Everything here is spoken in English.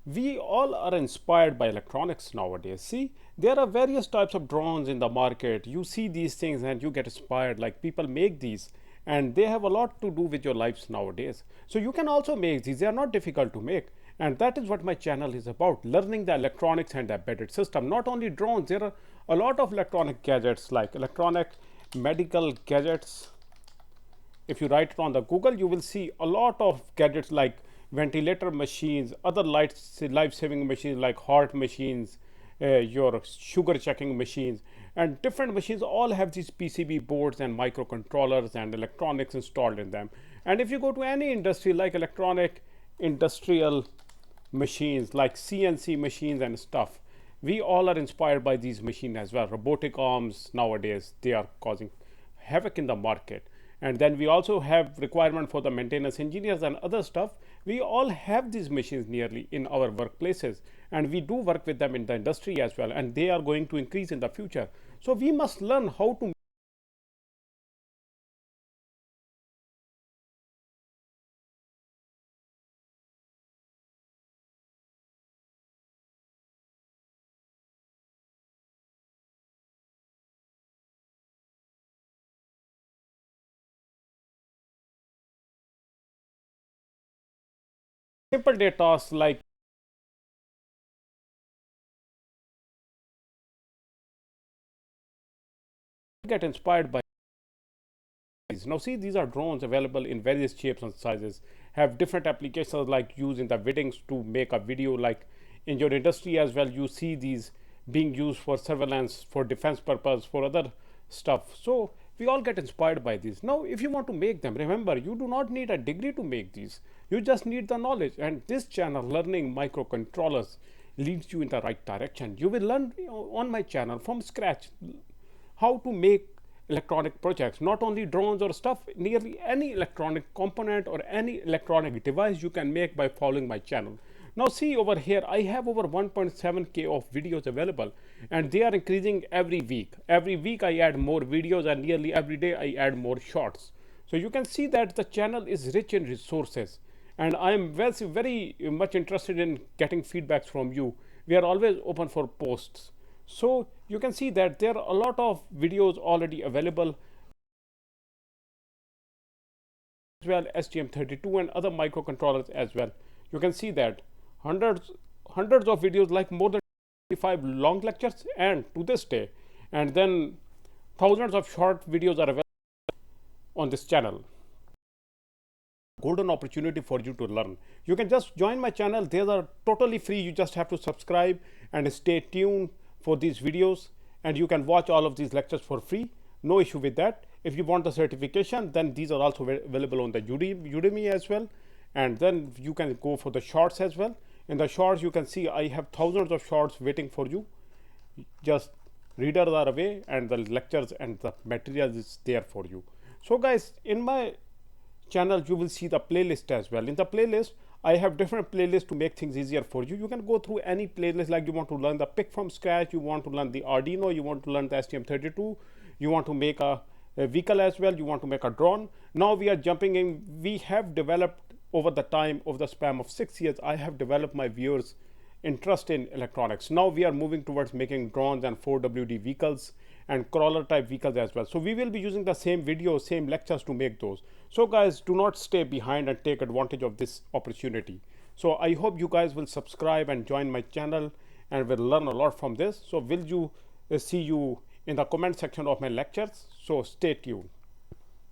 We all are inspired by electronics nowadays. See, there are various types of drones in the market. You see these things and you get inspired, like people make these and they have a lot to do with your lives nowadays. So you can also make these. They are not difficult to make. And that is what my channel is about, learning the electronics and the embedded system. Not only drones, there are a lot of electronic gadgets like electronic medical gadgets. If you write it on the Google, you will see a lot of gadgets like ventilator machines, other life-saving machines like heart machines, your sugar checking machines, and different machines all have these PCB boards and microcontrollers and electronics installed in them. And if you go to any industry like electronic industrial machines like CNC machines and stuff, we all are inspired by these machines as well. Robotic arms nowadays, they are causing havoc in the market. And then we also have requirement for the maintenance engineers and other stuff. We all have these machines nearly in our workplaces, and we do work with them in the industry as well, and they are going to increase in the future. So we must learn how to simple day tasks like get inspired by these. Now see, these are drones available in various shapes and sizes, have different applications like used in the weddings to make a video, like in your industry as well. You see these being used for surveillance, for defense purpose, for other stuff. So we all get inspired by these. Now if you want to make them, remember, you do not need a degree to make these. You just need the knowledge, and this channel, Learning Microcontrollers, leads you in the right direction. You will learn on my channel from scratch how to make electronic projects, not only drones or stuff, nearly any electronic component or any electronic device you can make by following my channel. Now see over here, I have over 1.7K of videos available, and they are increasing every week. Every week I add more videos, and nearly every day I add more shorts. So you can see that the channel is rich in resources, and I am very much interested in getting feedbacks from you. We are always open for posts. So you can see that there are a lot of videos already available as well, STM32 and other microcontrollers as well. You can see that hundreds of videos, like more than 25 long lectures and to this day, and then thousands of short videos are available on this channel. Golden opportunity for you to learn. You can just join my channel. They are totally free. You just have to subscribe and stay tuned for these videos, and you can watch all of these lectures for free. No issue with that. If you want the certification, then these are also available on the Udemy as well, and then you can go for the shorts as well. In the shorts, you can see I have thousands of shorts waiting for you. Just readers are away, and the lectures and the material is there for you. So guys, in my channel you will see the playlist as well. In the playlist, I have different playlists to make things easier for you. You can go through any playlist, like you want to learn the pick from scratch, you want to learn the Arduino, you want to learn the STM32, you want to make a vehicle as well, you want to make a drone. Now we are jumping in. We have developed over the time, over the span of 6 years, I have developed my viewers' interest in electronics. Now we are moving towards making drones and 4WD vehicles and crawler type vehicles as well. So we will be using the same videos, same lectures to make those. So guys, do not stay behind and take advantage of this opportunity. So I hope you guys will subscribe and join my channel, and will learn a lot from this. So will you see you in the comment section of my lectures. So stay tuned.